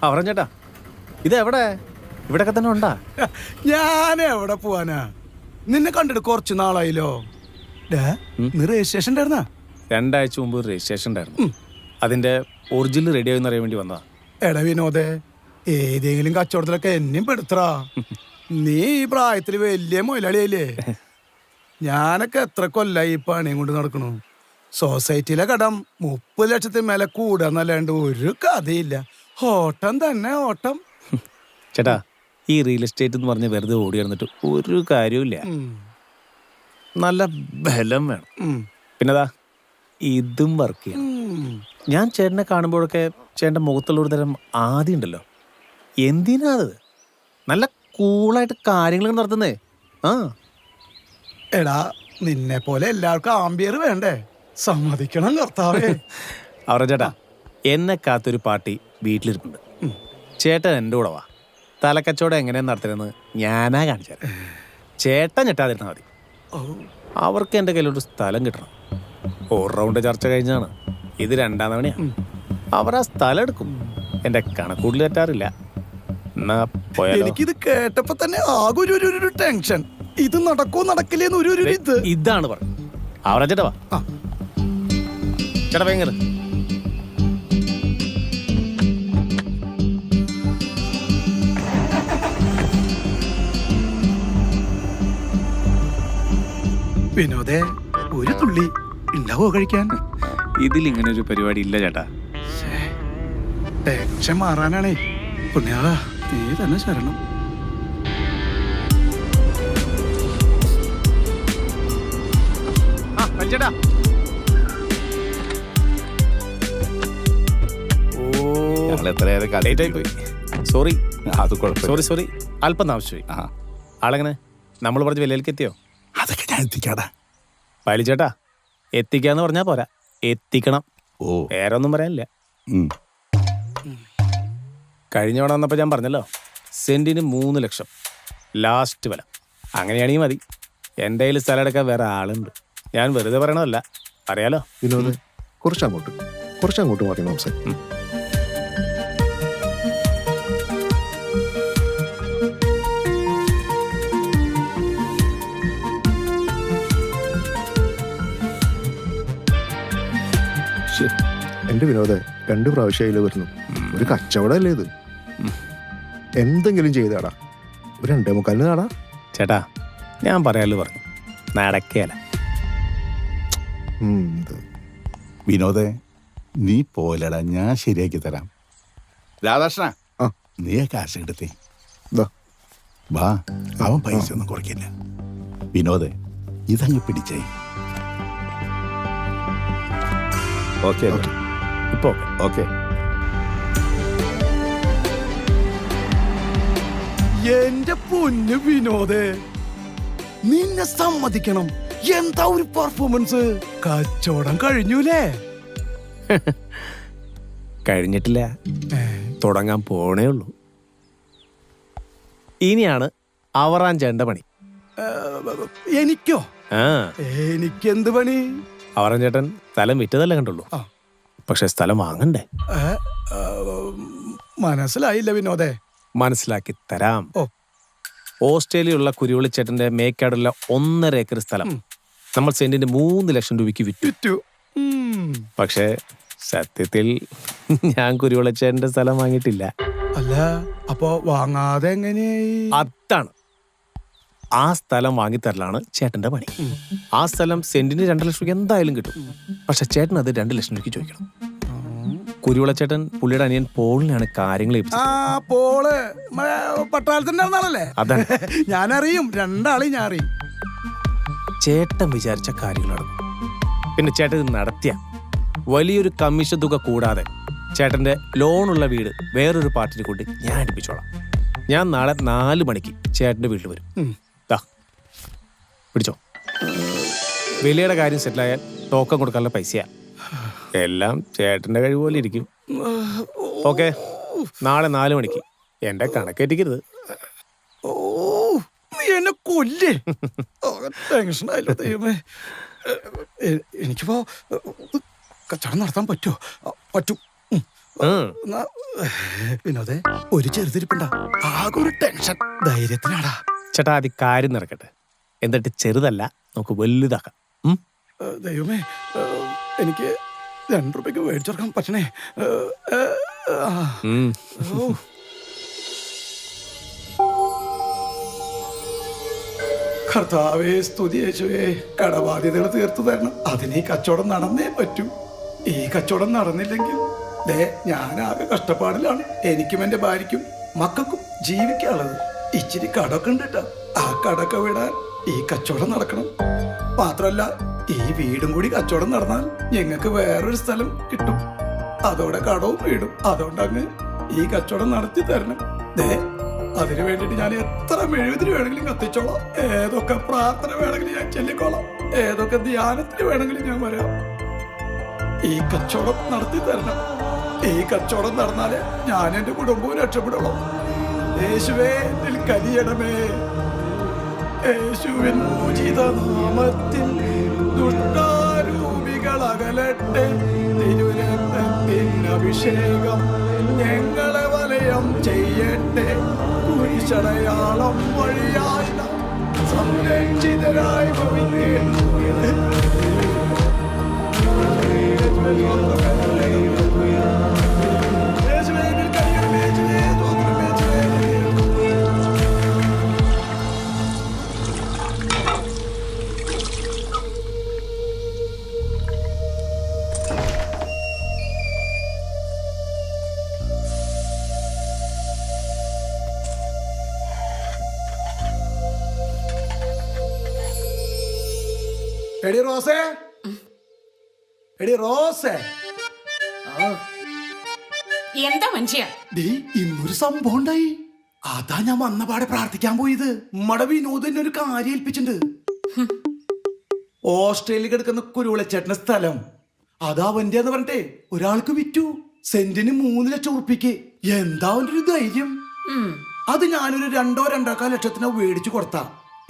അവറൻ ചേട്ടാ, ഇതെവിടെ? ഇവിടെയൊക്കെ തന്നെ ഉണ്ടാ? ഞാൻ എവിടെ പോവാനാ? നിന്നെ കണ്ടിട്ട് കുറച്ച് നാളായില്ലോ. നീ രജിസ്ട്രേഷൻ ഉണ്ടായിരുന്നാ? 2 ആഴ്ച മുമ്പ് രജിസ്ട്രേഷൻ ഉണ്ടായിരുന്നു. അതിന്റെ ഒറിജിനൽ റെഡി ആയി അറിയാൻ വേണ്ടി വന്നതാ. എടാ വിനോദേ, ഏതെങ്കിലും കച്ചവടത്തിലൊക്കെ എന്നെയും പെടുത്തറാ. നീ ഈ പ്രായത്തില് വലിയ മുതലാളിയായില്ലേ. ഞാനൊക്കെ എത്ര കൊല്ലായി ഈ പണിയും കൊണ്ട് നടക്കണു. സൊസൈറ്റിയിലെ കടം 30 ലക്ഷത്തിന് മേലെ കൂടാന്നല്ലാണ്ട് ഒരു കഥയില്ല. ഓട്ടം തന്നെ ഓട്ടം. ചേട്ടാ, ഈ റിയൽ എസ്റ്റേറ്റ് എന്ന് പറഞ്ഞ് വെറുതെ ഓടി നടന്നിട്ട് ഒരു കാര്യമില്ല. നല്ല ബലം വേണം. പിന്നെതാ ഇതും വർക്ക് ചെയ്യണം. ഞാൻ ചേട്ടനെ കാണുമ്പോഴൊക്കെ ചേട്ടൻ്റെ മുഖത്തുള്ള ഒരു തരം ആദ്യം ഉണ്ടല്ലോ. എന്തിനാ അത്? നല്ല കൂളായിട്ട് കാര്യങ്ങൾ നടത്തുന്നേ. എടാ, നിന്നെ പോലെ എല്ലാവർക്കും ആംബിയർ വേണ്ടേ? സമ്മതിക്കണം കർത്താവേ. അവരുടെ ചേട്ടാ, എന്നെ കാത്തൊരു പാർട്ടി വീട്ടിലിരിപ്പുണ്ട്. ചേട്ടൻ എൻ്റെ കൂടെ വാ. തലക്കച്ചവടം എങ്ങനെയാണ് നടത്തുന്നത് ഞാനാ കാണിച്ചു തരാം. ചേട്ടൻ ഞെട്ടാതിരുന്നാൽ മതി. അവർക്ക് എൻ്റെ കയ്യിലൊരു സ്ഥലം കിട്ടണം. 1 റൗണ്ട് ചർച്ച കഴിഞ്ഞാണ്. ഇത് 2ാം തവണയാണ്. അവർ ആ സ്ഥലം എടുക്കും. എൻ്റെ കണക്കൂട്ടിൽ തെറ്റാറില്ല. എന്നാ പോയാലോ? എനിക്കിത് കേട്ടപ്പോ തന്നെ ആകെ ഒരു ടെൻഷൻ. ഇത് നടക്കോ നടക്കില്ലേന്ന് ഒരു ഇത്. ഇതാണ് പറഞ്ഞത്. അവരുടെ ചേട്ടാ വാ. ചേട്ടാ ഭയങ്കര വിനോദേ, ഒരു തുള്ളി ഉണ്ടാവോ കഴിക്കാൻ? ഇതിലിങ്ങനെ ഒരു പരിപാടി ഇല്ല ചേട്ടാ. ടെൻഷൻ മാറാനാണേ. പുണ്യാളാ, നീ തന്നെ ശരണം. സോറി, സോറി, അല്പം ആവശ്യമായി. ആളെങ്ങനെ നമ്മൾ പറഞ്ഞ വിലയിലേക്ക് എത്തിയോ? അതൊക്കെ ഞാൻ എത്തിക്കാടാ. പലിച്ചേട്ടാ, എത്തിക്കാന്ന് പറഞ്ഞാ പോരാ, എത്തിക്കണം. വേറെ ഒന്നും പറയാനില്ല. കഴിഞ്ഞ തവണ വന്നപ്പോൾ ഞാൻ പറഞ്ഞല്ലോ, സെന്റിന് 3 ലക്ഷം ലാസ്റ്റ് വില. അങ്ങനെയാണെങ്കിൽ മതി. എൻ്റെ കയ്യിൽ സ്ഥലം എടുക്കാൻ വേറെ ആളുണ്ട്. ഞാൻ വെറുതെ പറയണതല്ല, അറിയാലോ. വിനോദ്, കുറച്ചങ്ങോട്ട് മാറി മാംസം. എന്റെ വിനോദ്, 2 പ്രാവശ്യമായില്ലേ വരുന്നു. ഒരു കച്ചവടമല്ലേ ഇത്? എന്തെങ്കിലും ചെയ്താടാ. ഒരു 2:45 നാടാ. ചേട്ടാ, ഞാൻ പറയാലോ പറഞ്ഞു, നടക്കേല. വിനോദേ, നീ പോലടാ, ഞാൻ ശരിയാക്കി തരാം. രാധാകൃഷ്ണ, നീ കാശ് എടുത്തേ. വാ, അവൻ പൈസ ഒന്നും കുറയ്ക്കില്ല. വിനോദേ, ഇതങ്ങ് പിടിച്ചേ. ഓക്കെ ഇപ്പോ ഓക്കെ. എന്റെ പൊന്നു വിനോദേ, നിന്നെ സമ്മതിക്കണം. എന്താ ഒരു പെർഫോമൻസ്! കച്ചവടം കഴിഞ്ഞൂലേ? കഴിഞ്ഞിട്ടില്ല, തുടങ്ങാൻ പോണേ ഉള്ളൂ. ഇനിയാണ് അവറാൻ ചേട്ടൻ്റെ പണി. എനിക്കോ? എനിക്കെന്ത് പണി? അവറാൻ ചേട്ടൻ സ്ഥലം വിറ്റതല്ലേ കണ്ടുള്ളൂ, പക്ഷെ സ്ഥലം വാങ്ങണ്ടേ? മനസ്സിലായില്ല വിനോദേ. മനസ്സിലാക്കി തരാം. ഓസ്ട്രേലിയയിലുള്ള കുരുവിളിച്ചേട്ടന്റെ മേക്കാടുള്ള 1.5 ഏക്കർ സ്ഥലം നമ്മൾ സെന്റിന് 3 ലക്ഷം രൂപയ്ക്ക് വിറ്റു. പക്ഷേ സത്യത്തിൽ ഞാൻ കുരുവിളിച്ചേട്ടന്റെ സ്ഥലം വാങ്ങിയിട്ടില്ല. അല്ല, അപ്പോ വാങ്ങാതെ എങ്ങനെയായി? അതാണ്, ആ സ്ഥലം വാങ്ങിത്തരലാണ് ചേട്ടന്റെ പണി. ആ സ്ഥലം സെന്റിന് 2 ലക്ഷം രൂപ എന്തായാലും കിട്ടും. പക്ഷെ ചേട്ടൻ അത് 2 ലക്ഷം രൂപയ്ക്ക് ചോദിക്കണം. കുരുവിളച്ചേട്ടൻ പുള്ളിയുടെ അനിയൻ പോളിനാണ് കാര്യങ്ങൾ പോള് പട്ടാളത്തിന്റെ ആളല്ലേ? അതാണ്. ഞാനറിയും, 2 ആളെയും ഞാൻ അറിയും. ചേട്ടൻ വിചാരിച്ച കാര്യങ്ങൾ നടക്കും. പിന്നെ ചേട്ടൻ ഇത് നടത്തിയ വലിയൊരു കമ്മീഷൻ തുക കൂടാതെ ചേട്ടന്റെ ലോണുള്ള വീട് വേറൊരു പാർട്ടിനെ കൊണ്ട് ഞാൻ അടുപ്പിച്ചോളാം. ഞാൻ നാളെ 4 മണിക്ക് ചേട്ടന്റെ വീട്ടിൽ വരും. പിടിച്ചോ. വിലയുടെ കാര്യം സെറ്റിലായാൽ ടോക്കൺ കൊടുക്കാനുള്ള പൈസയാ. എല്ലാം ചേട്ടന്റെ കഴിവ് പോലെ ഇരിക്കും. ഓക്കെ, നാളെ 4 മണിക്ക്. എന്റെ കണക്കേറ്റിക്കരുത്. എന്നെ കൊല്ലേ. ടെൻഷനായല്ലോ ദൈവമേ. എനിക്കിപ്പോ കച്ചവടം നടത്താൻ പറ്റുമോ? പറ്റും. വിനോദേ ഒരു ചെറുതിരിപ്പുണ്ട, ആകെ ഒരു ടെൻഷൻ. ധൈര്യത്തിനാടാ. ചേട്ടാ അത് കാര്യം നടക്കട്ടെ, എന്നിട്ട് ചെറുതല്ല നമുക്ക് വലുതാക്കാം. ദൈവമേ, എനിക്ക് 2 രൂപയ്ക്ക് മേടിച്ചെടുക്കാൻ പറ്റണേ. ഓ. കർത്താവേ, സ്തുതി യേശുവേ, കടബാധ്യതകൾ തീർത്തു തരണം. അതിന് ഈ കച്ചവടം നടന്നേ പറ്റൂ. ഈ കച്ചവടം നടന്നില്ലെങ്കിൽ ഞാനാകെ കഷ്ടപ്പാടിലാണ്. എനിക്കും എന്റെ ഭാര്യയ്ക്കും മക്കൾക്കും ജീവിക്കാനുള്ളത്. ഇച്ചിരി കടമൊക്കെ ഉണ്ട് കേട്ടോ. ആ കടമൊക്കെ വിടാൻ ഈ കച്ചവടം നടക്കണം. മാത്രമല്ല, ഈ വീടും കൂടി കച്ചവടം നടന്നാൽ ഞങ്ങൾക്ക് വേറൊരു സ്ഥലം കിട്ടും. അതോടെ കടവും വീടും. അതുകൊണ്ട് അങ്ങ് ഈ കച്ചവടം നടത്തി തരണം. അതിനു വേണ്ടിട്ട് ഞാൻ എത്ര മെഴുകുതിരി വേണമെങ്കിലും കത്തിച്ചോളാം. ഏതൊക്കെ പ്രാർത്ഥന വേണമെങ്കിലും ഞാൻ ചൊല്ലിക്കോളാം. ഏതൊക്കെ ധ്യാനത്തിന് വേണമെങ്കിലും ഞാൻ വരാം. ഈ കച്ചവടം നടത്തി തരണം. ഈ കച്ചവടം നടന്നാലേ ഞാൻ എന്റെ കുടുംബവും രക്ഷപ്പെടുള്ളൂ. യേശുവേ, എന്നിൽ കനിയണമേ. യേശുവിൻ ഉചിത നാമത്തിൽ ദുഷ്ടാരൂപികൾ അകലട്ടെ. തിരുരക്തത്തിൻ അഭിഷേകം ഞങ്ങളെ വലയം ചെയ്യട്ടെ. കുരിശടയാളം വഴിയായി നാം സംരക്ഷിതരായി ഭവിക്കേണ്ടേ. എടി റോസേ, എടി റോസേ. എന്താ മനുഷ്യ? ഇന്നൊരു സംഭവം ഉണ്ടായി. അതാ ഞാൻ വന്നപാടെ പ്രാർത്ഥിക്കാൻ പോയത്. നമ്മടെ വിനോദിന്റെ ഒരു കാര്യം ഏൽപ്പിച്ചിട്ടുണ്ട്. ഓസ്ട്രേലിയ കിടക്കുന്ന കുരുവിളച്ചേട്ടന്റെ സ്ഥലം അതാ അവന്റെ എന്ന് പറഞ്ഞിട്ടേ ഒരാൾക്ക് വിറ്റു. സെന്റിന് 3 ലക്ഷം ഉറുപ്പിക്ക്. എന്താ അവന്റെ ഒരു ധൈര്യം. അത് ഞാനൊരു 2-2.25 ലക്ഷത്തിനോ മേടിച്ചു കൊടുത്താ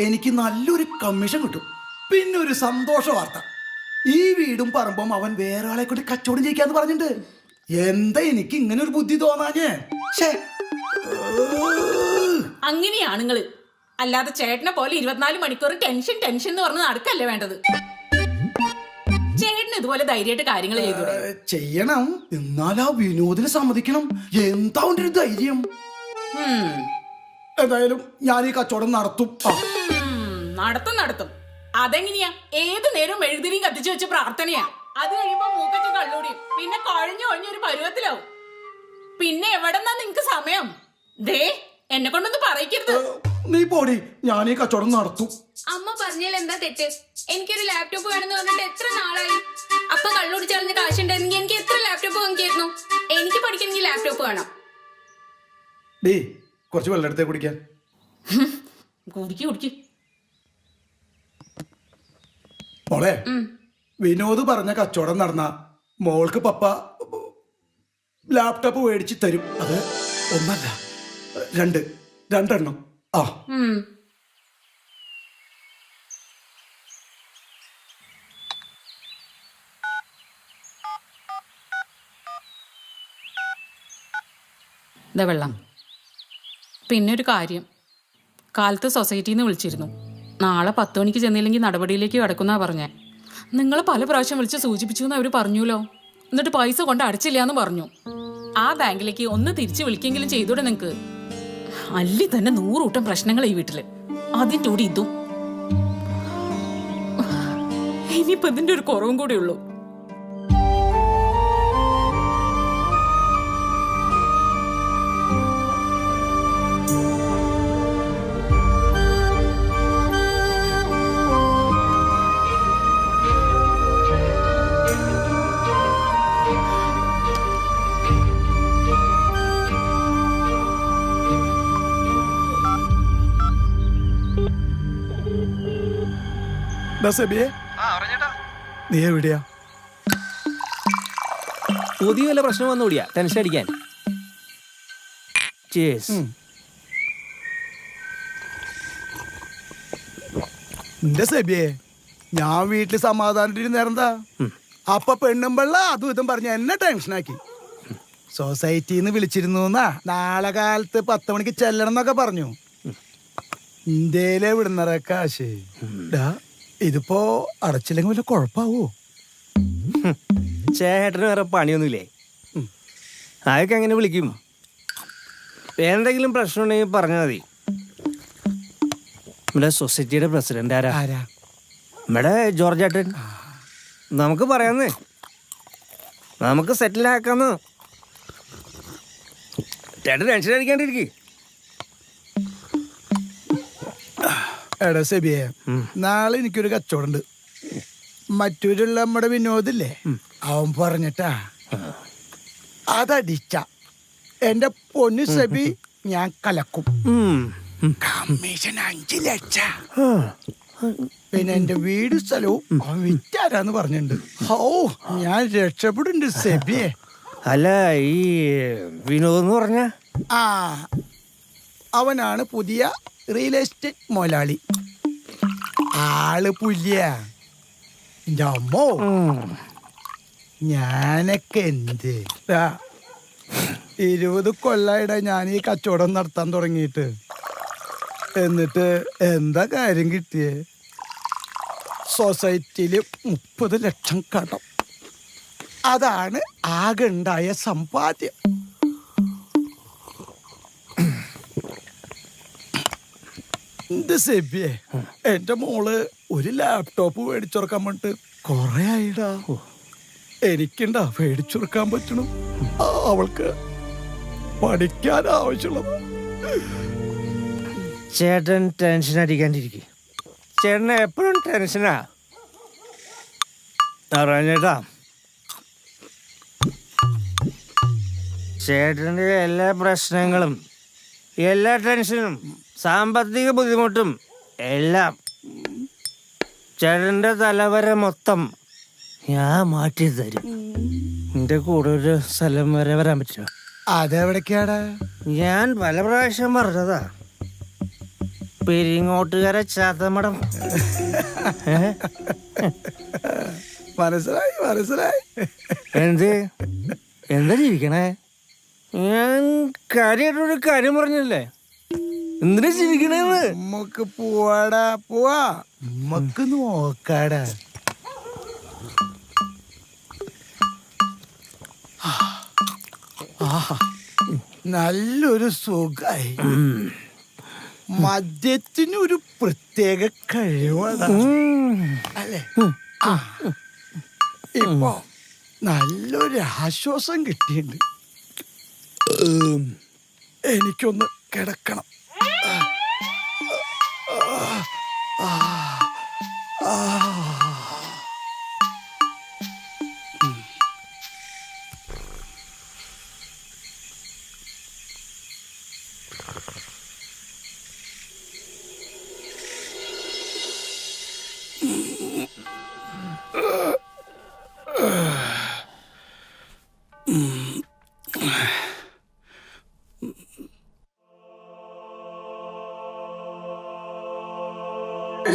എനിക്ക് നല്ലൊരു കമ്മീഷൻ കിട്ടും. പിന്നെ ഒരു സന്തോഷ വാർത്ത, ഈ വീടും പറമ്പും അവൻ വേറെ ആളെ കൊണ്ട് കച്ചവടം ചെയ്യിക്കാന്ന് പറഞ്ഞിട്ടുണ്ട്. എന്താ എനിക്ക് ഇങ്ങനെ ഒരു ബുദ്ധി തോന്നാഞ്ഞേ? അങ്ങനെയാണുങ്ങള്. അല്ലാതെ ചേട്ടനെ പോലെ 24 മണിക്കൂർ ടെൻഷൻ ടെൻഷൻ എന്ന് പറഞ്ഞ് നടക്കല്ലേ വേണ്ടത്. ചേട്ടന് ഇതുപോലെ ധൈര്യമായിട്ട് കാര്യങ്ങൾ ചെയ്യണം. എന്നാൽ ആ വിനോദിനെ സമ്മതിക്കണം. എന്താ ഒരു ധൈര്യം. എന്തായാലും ഞാൻ ഈ കച്ചവടം നടത്തും. നടത്തും. അതെങ്ങനെയാ? ഏത് നേരം മെഴുകുതിരിയും കത്തിച്ചു വെച്ച് പ്രാർത്ഥനയാ. അത് കഴിയുമ്പോ മൂക്കറ്റ് കള്ളൂടിയും പിന്നെ കൊഴഞ്ഞൊരു പരുവത്തിലാവും. പിന്നെ എവിടെന്നാ നിങ്ങക്ക് സമയം? എന്നെ കൊണ്ടൊന്ന് പറയിക്കരുത്. നീ പോടി, ഞാൻ ഈ കച്ചവടം നടത്തും. അമ്മ പറഞ്ഞാൽ എന്താ തെറ്റ്? എനിക്കൊരു ലാപ്ടോപ്പ് വേണമെന്ന് പറഞ്ഞിട്ട് എത്ര നാളായി. അപ്പ കള്ളുടിച്ച് കളഞ്ഞ കാശുണ്ടായിരുന്നെങ്കിൽ എനിക്ക് എത്ര ലാപ്ടോപ്പ് വാങ്ങിക്കായിരുന്നു. എനിക്ക് പഠിക്കണമെങ്കിൽ ലാപ്ടോപ്പ് വേണം. കുറച്ച് വെള്ളം എടുത്തേ കുടിക്കാൻ. കുടിക്ക്. മോളെ, വിനോദ് പറഞ്ഞ കച്ചവടം നടന്ന മോൾക്ക് പപ്പ ലാപ്ടോപ്പ് മേടിച്ച് തരും. അത് 1 അല്ല 2, 2 എണ്ണം. വെള്ളം. പിന്നെ ഒരു കാര്യം, കാലത്ത് സൊസൈറ്റിയിൽ നിന്ന് വിളിച്ചിരുന്നു. നാളെ 10 മണിക്ക് ചെന്നില്ലെങ്കിൽ നടപടിയിലേക്ക് കിടക്കുന്നാ പറഞ്ഞേ. നിങ്ങൾ പല പ്രാവശ്യം വിളിച്ച് സൂചിപ്പിച്ചു എന്ന് അവർ പറഞ്ഞുല്ലോ. എന്നിട്ട് പൈസ കൊണ്ട് അടച്ചില്ല എന്ന് പറഞ്ഞു. ആ ബാങ്കിലേക്ക് ഒന്ന് തിരിച്ചു വിളിക്കെങ്കിലും ചെയ്തൂടെ നിങ്ങക്ക്? അല്ലി തന്നെ 100 കൂട്ടം പ്രശ്നങ്ങൾ ഈ വീട്ടില്. അതിൻ്റെ കൂടി ഇതും. ഇനിയിപ്പോ ഇതിന്റെ ഒരു കുറവും കൂടെ ഉള്ളൂ. നീ എവിടെയാ? പുതിയ വല്ല പ്രശ്നം വന്നുകൂടിയാ ടെൻഷൻ അടിക്കാൻ. എന്റെ സെബിയെ, ഞാൻ വീട്ടില് സമാധാനത്തിന് നേരന്താ. അപ്പൊ പെണ്ണുമ്പള്ള അതും ഇതും പറഞ്ഞ എന്നെ ടെൻഷനാക്കി. സൊസൈറ്റിന്ന് വിളിച്ചിരുന്നു നാളെ കാലത്ത് 10 മണിക്ക് ചെല്ലണം എന്നൊക്കെ പറഞ്ഞു. ഇന്ത്യയിലെ വിടുന്നറ കാശ് ഇതിപ്പോ അടച്ചില്ലെങ്കിൽ വല്ല കുഴപ്പാവോ? ചേട്ടന് വേറെ പണിയൊന്നുമില്ലേ? അതൊക്കെ എങ്ങനെ വിളിക്കും? എന്തെങ്കിലും പ്രശ്നം ഉണ്ടെങ്കിൽ പറഞ്ഞാൽ മതി. നമ്മുടെ സൊസൈറ്റിയുടെ പ്രസിഡന്റ് ആരാ? നമ്മുടെ ജോർജ് ഏട്ടൻ. നമുക്ക് പറയാന്നേ, നമുക്ക് സെറ്റിലാക്കാന്ന്. ചേട്ടൻ ടെൻഷൻ അടിക്കാണ്ടിരിക്കേ. എടാ സെബിയെ, നാളെ എനിക്കൊരു കച്ചവടമുണ്ട്. മറ്റൂരുള്ള നമ്മുടെ വിനോദില്ലേ, അവൻ പറഞ്ഞിട്ടാ അതടിച്ച എന്റെ പൊന്നു സെബി ഞാൻ കലക്കും. കമ്മീഷൻ 5 ലക്ഷം. പിന്നെ എന്റെ വീട് സ്ഥലവും അവൻ വിറ്റാരാന്ന് പറഞ്ഞിട്ടുണ്ട്. ഓ ഞാൻ രക്ഷപ്പെടുന്നുണ്ട് സെബിയെ. അല്ല, ഈ വിനോദ് എന്ന് പറഞ്ഞ അവനാണ് പുതിയ റിയൽ എസ്റ്റേറ്റ് മുതലാളി. ആള് പുല്ലിയ. എന്റെ അമ്മോ, ഞാനൊക്കെ എന്ത് 20 കൊല്ലായിട ഞാൻ ഈ കച്ചവടം നടത്താൻ തുടങ്ങിയിട്ട്. എന്നിട്ട് എന്താ കാര്യം കിട്ടിയേ? സൊസൈറ്റിയില് 30 ലക്ഷം കടം. അതാണ് ആകെ ഉണ്ടായ സമ്പാദ്യം. എന്ത് സെബിയെ, എന്റെ മോള് ഒരു ലാപ്ടോപ്പ് മേടിച്ചുറക്കാൻ വേണ്ടിട്ട് കൊറേ ആയിടാ. എനിക്കുണ്ടാ മേടിച്ചുറക്കാൻ പറ്റണം. അവൾക്ക് പഠിക്കാൻ ആവശ്യമുള്ളത്. ചേട്ടൻ ടെൻഷൻ അടിക്കാണ്ടിരിക്കും. ചേട്ടന് എപ്പോഴും ടെൻഷനാ ചേട്ടാ. ചേട്ടൻ്റെ എല്ലാ പ്രശ്നങ്ങളും, എല്ലാ ടെൻഷനും, സാമ്പത്തിക ബുദ്ധിമുട്ടും എല്ലാം ചേട്ടൻ്റെ തലവര മൊത്തം ഞാൻ മാറ്റി തരും. എൻ്റെ കൂടെ ഒരു സ്ഥലം വരെ വരാൻ പറ്റുമോ? അതെവിടേക്കാടാ? ഞാൻ പല പ്രാവശ്യം പറഞ്ഞതാ. പെരിങ്ങോട്ടുകര ചാത്തമടം. മനസ്സിലായി മനസ്സിലായി. എന്താ ജീവിക്കണേ? ഞാൻ കാര്യമായിട്ടൊരു കാര്യം പറഞ്ഞല്ലേ, എന്തിനാ ജീവിക്കണേന്ന്? നമുക്ക് പോവാടാ, പോവാ. നമുക്ക് നോക്കാടാ. നല്ലൊരു സുഖായി. മദ്യത്തിനൊരു പ്രത്യേക കഴിവാണ് അല്ലേ? ഇപ്പൊ നല്ലൊരു ആശ്വാസം കിട്ടിയിട്ടുണ്ട്. എനിക്കൊന്ന് കിടക്കണം.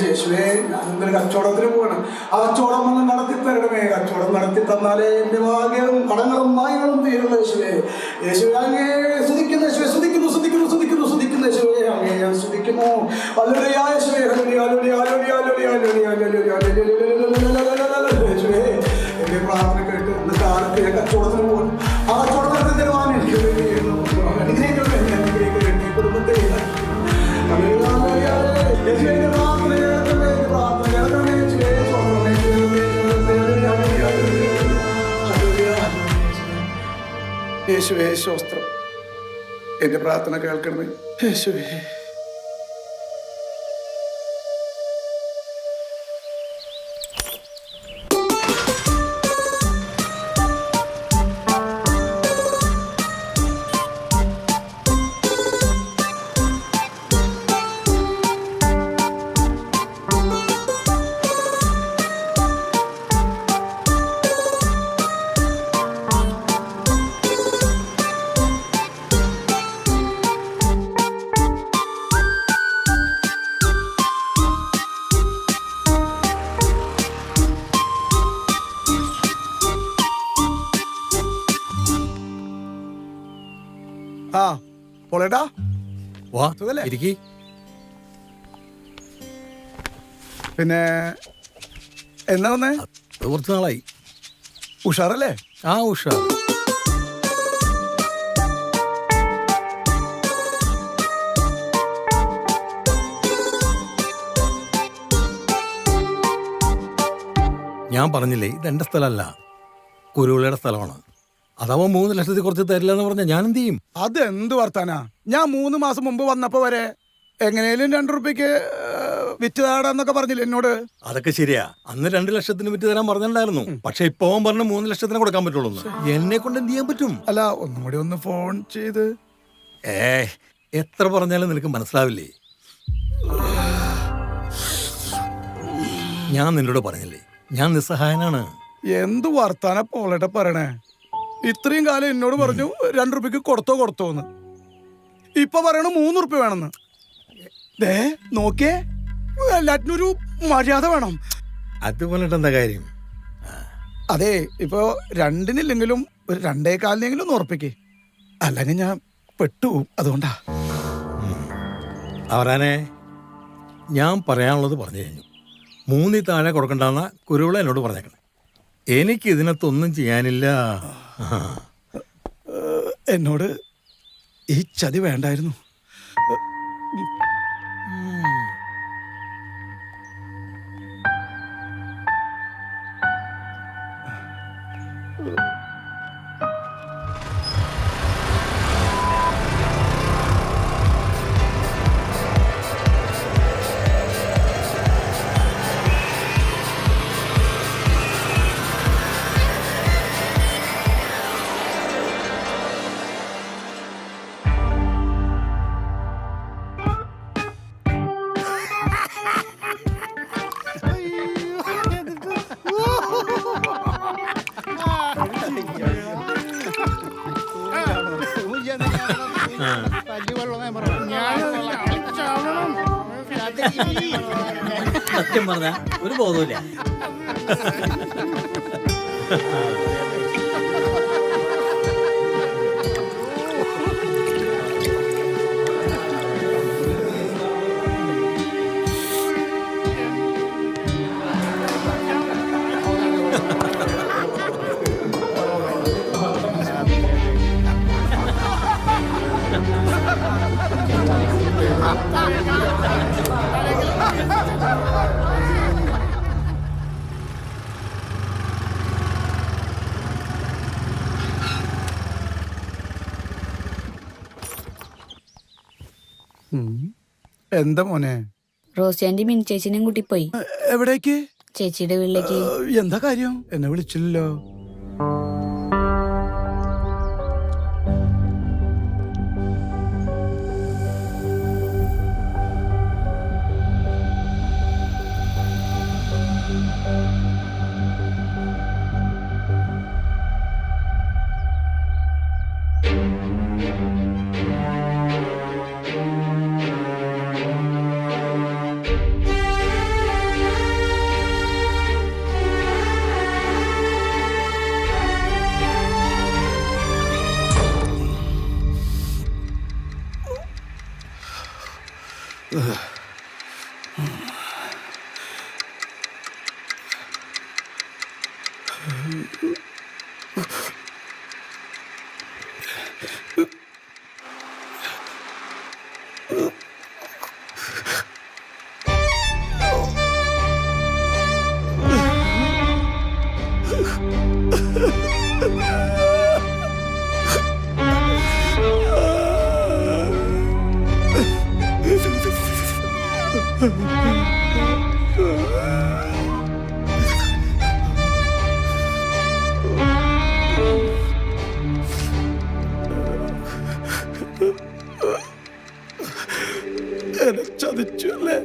യേശുവേ, ഞാനെന്തൊരു കച്ചവടത്തിന് പോകണം. ആ കച്ചവടം ഒന്ന് നടത്തി തരണമേ. കച്ചവടം നടത്തി തന്നാലേ എന്റെ ഭാഗ്യവും കടങ്ങളും മായങ്ങളും തീരുള്ളൂ. യേശുവേ, യേശുവേ അങ്ങേ സ്തുതിക്കുന്നു. യേശുവേ സ്തുതിക്കുന്നു, സ്തുതിക്കുന്നു, സ്തുതിക്കുന്നു, സ്തുതിക്കുന്നു. യേശുവേ അങ്ങേ ഞാൻ സ്തുതിക്കുന്നു. ഹല്ലേലൂയ യേശുവേ, hallelujah, hallelujah, hallelujah, hallelujah, hallelujah, hallelujah. യേശുവേ എന്റെ പ്രാർത്ഥന കേട്ട് ഇന്ന് കാലത്ത് ഞാൻ കച്ചവടത്തിന് പോകണം. ആ കച്ചവടം നടത്തി തരുവാൻ എനിക്ക് അനുഗ്രഹിക്കണമേ. അനുഗ്രഹിക്കണമേ കുടുംബത്തെ. യേശുവേ സ്തോത്രം. എന്റെ പ്രാർത്ഥന കേൾക്കണമേ യേശുവേ. ആ പോളേട്ടാ വാ സുഖല്ലേ? ഇരിക്കി. പിന്നെ എന്നാ വന്നേ? കുറച്ച് നാളായി. ഉഷാറല്ലേ? ആ ഉഷ. ഞാൻ പറഞ്ഞില്ലേ ഇതെന്റെ സ്ഥലമല്ല, കുരുവിളയുടെ സ്ഥലമാണ്. അഥവാ 3 ലക്ഷത്തിൽ കുറച്ച് തരില്ല എന്ന് പറഞ്ഞാൽ ഞാൻ എന്ത് ചെയ്യും? അത് എന്ത് വർത്താനാ? ഞാൻ 3 മാസം മുമ്പ് വന്നപ്പോ വരെ എങ്ങനെയും 2 റുപ്യക്ക് വിറ്റ് താടാന്നൊക്കെ പറഞ്ഞില്ലേ എന്നോട്? അതൊക്കെ ശരിയാ, അന്ന് 2 ലക്ഷത്തിന് വിറ്റ് തരാൻ പറഞ്ഞിട്ടുണ്ടായിരുന്നു. പക്ഷെ ഇപ്പൊ അവൻ പറഞ്ഞ 3 ലക്ഷത്തിന് കൊടുക്കാൻ പറ്റുള്ളൂ. എന്നെ കൊണ്ട് എന്ത് ചെയ്യാൻ പറ്റും? അല്ല ഒന്നും കൂടി ഒന്ന് ഫോൺ ചെയ്ത്. എത്ര പറഞ്ഞാലും നിനക്ക് മനസ്സിലാവില്ലേ? ഞാൻ നിന്നോട് പറഞ്ഞില്ലേ ഞാൻ നിസ്സഹായനാണ്. എന്ത് വർത്താന പോളേട്ട പറയണേ? ഇത്രയും കാലം എന്നോട് പറഞ്ഞു 2 റുപ്യക്ക് കൊടുത്തോന്ന്. ഇപ്പൊ പറയണു 3 റുപ്യ വേണമെന്ന്. ദേ നോക്കിയേ, എല്ലാറ്റിനും ഒരു മര്യാദ വേണം. അതുപോലെ എന്താ കാര്യം? അതെ, ഇപ്പൊ 2-നില്ലെങ്കിലും ഒരു 2.25 ഉറപ്പിക്കേ, അല്ലെങ്കിൽ ഞാൻ പെട്ടുപോകും. അതുകൊണ്ടാ. അവരാനെ ഞാൻ പറയാനുള്ളത് പറഞ്ഞു കഴിഞ്ഞു. 3 താഴെ കൊടുക്കണ്ടെന്ന കുരുവിള എന്നോട് പറഞ്ഞേക്കണേ. എനിക്ക് ഇതിനകത്തൊന്നും ചെയ്യാനില്ല. എന്നോട് ഈ ചതി വേണ്ടായിരുന്നു. സത്യം പറഞ്ഞ ഒരു ബോധമില്ല. എന്താ മോനെ? റോസിയാന്റി മിനി ചേച്ചിനെയും കൂട്ടി പോയി. എവിടേക്ക്? ചേച്ചിയുടെ വീട്ടിലേക്ക്. എന്താ കാര്യം? എന്നെ വിളിച്ചില്ലല്ലോ. ചതിച്ചു അല്ലേ?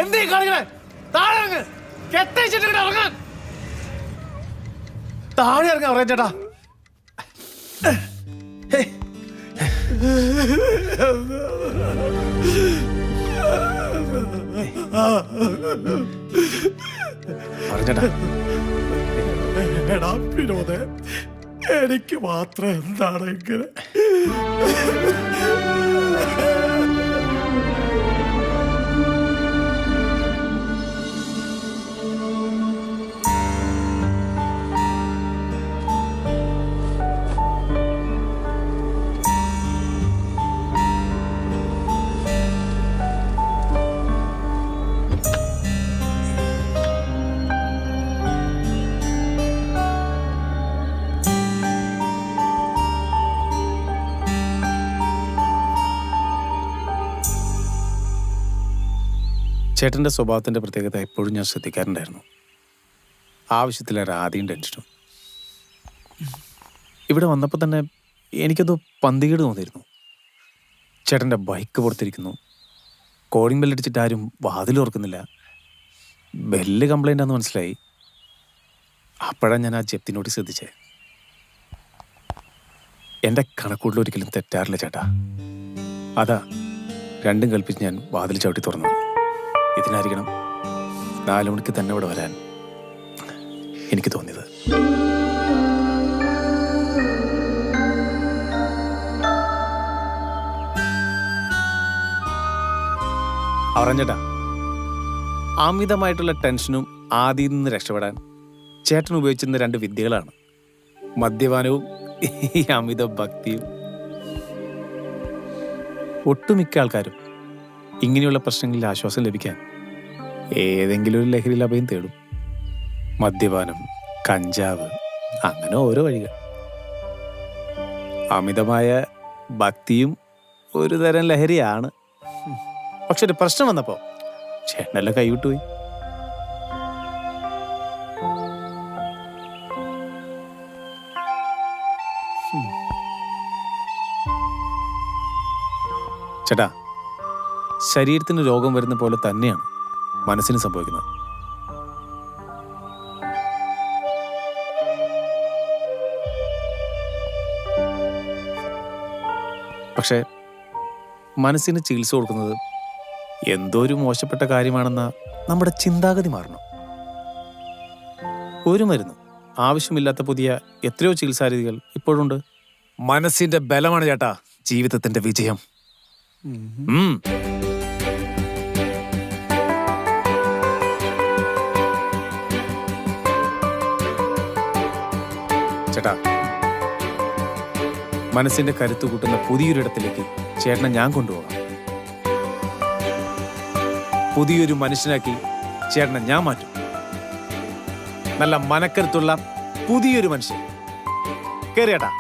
എന്തേ കാണിക്കണേ? താഴെ ഇറങ്ങ്. കെട്ടിച്ചിട്ട് ഇങ്ങട് ഇറങ്ങാൻ. താഴെ ഇറങ്ങാൻ പറയാം ചേട്ടാ. ഹേയ്. പറഞ്ഞേട്ടാ. എടാ വിനോദേ, എനിക്ക് മാത്രം എന്താണ് ഇങ്ങനെ? ചേട്ടൻ്റെ സ്വഭാവത്തിൻ്റെ പ്രത്യേകത എപ്പോഴും ഞാൻ ശ്രദ്ധിക്കാറുണ്ടായിരുന്നു. ആവശ്യത്തിലേറെ ആദ്യം ടെൻഷനും. ഇവിടെ വന്നപ്പോൾ തന്നെ എനിക്കത് പന്തികേട് തോന്നിയിരുന്നു. ചേട്ടൻ്റെ ബൈക്ക് പുറത്തിരിക്കുന്നു, കോളിംഗ് ബെല്ലടിച്ചിട്ട് ആരും വാതിൽ ഓർക്കുന്നില്ല. ബെല്ല് കംപ്ലൈൻ്റ് ആണെന്ന് മനസ്സിലായി. അപ്പോഴാണ് ഞാൻ ആ ജപ്തി നോട്ടീസ് ശ്രദ്ധിച്ചേ. എൻ്റെ കണക്കൂട്ടിൽ ഒരിക്കലും തെറ്റാറില്ല ചേട്ടാ. അതാ രണ്ടും കൽപ്പിച്ച് ഞാൻ വാതിൽ ചവിട്ടി തുറന്നു. ഇതിനായിരിക്കണം 4 മണിക്ക് തന്നെ ഇവിടെ വരാൻ എനിക്ക് തോന്നിയത്. അവറഞ്ഞേട്ടാ, അമിതമായിട്ടുള്ള ടെൻഷനും ആദ്യം നിന്ന് രക്ഷപ്പെടാൻ ചേട്ടൻ ഉപയോഗിച്ചിരുന്ന 2 വിദ്യകളാണ് മദ്യപാനവും ഈ അമിത ഭക്തിയും. ഒട്ടുമിക്ക ആൾക്കാരും ഇങ്ങനെയുള്ള പ്രശ്നങ്ങളിൽ ആശ്വാസം ലഭിക്കാൻ ഏതെങ്കിലും ഒരു ലഹരിയിൽ അഭയം തേടും. മദ്യപാനം, കഞ്ചാവ്, അങ്ങനെ ഓരോ വഴികൾ. അമിതമായ ഭക്തിയും ഒരു തരം ലഹരിയാണ്. പക്ഷെ ഒരു പ്രശ്നം വന്നപ്പോ ചേട്ടനെല്ലാം കൈവിട്ടുപോയി. ചേട്ടാ, ശരീരത്തിന് രോഗം വരുന്ന പോലെ തന്നെയാണ് മനസ്സിന് സംഭവിക്കുന്നത്. പക്ഷെ മനസ്സിന് ചികിത്സ കൊടുക്കുന്നത് എന്തോ ഒരു മോശപ്പെട്ട കാര്യമാണെന്ന നമ്മുടെ ചിന്താഗതി മാറണം. ഒരു മരുന്ന് ആവശ്യമില്ലാത്ത പുതിയ എത്രയോ ചികിത്സാ രീതികൾ ഇപ്പോഴുണ്ട്. മനസ്സിന്റെ ബലമാണ് ചേട്ടാ ജീവിതത്തിന്റെ വിജയം. ചേട്ടാ, മനസ്സിന്റെ കരുത്ത് കൂട്ടുന്ന പുതിയൊരിടത്തിലേക്ക് ചേട്ടനെ ഞാൻ കൊണ്ടുപോകാം. പുതിയൊരു മനുഷ്യനാക്കി ചേട്ടനെ ഞാൻ മാറ്റും. നല്ല മനക്കരുത്തുള്ള പുതിയൊരു മനുഷ്യൻ. കേറിയേട്ടാ.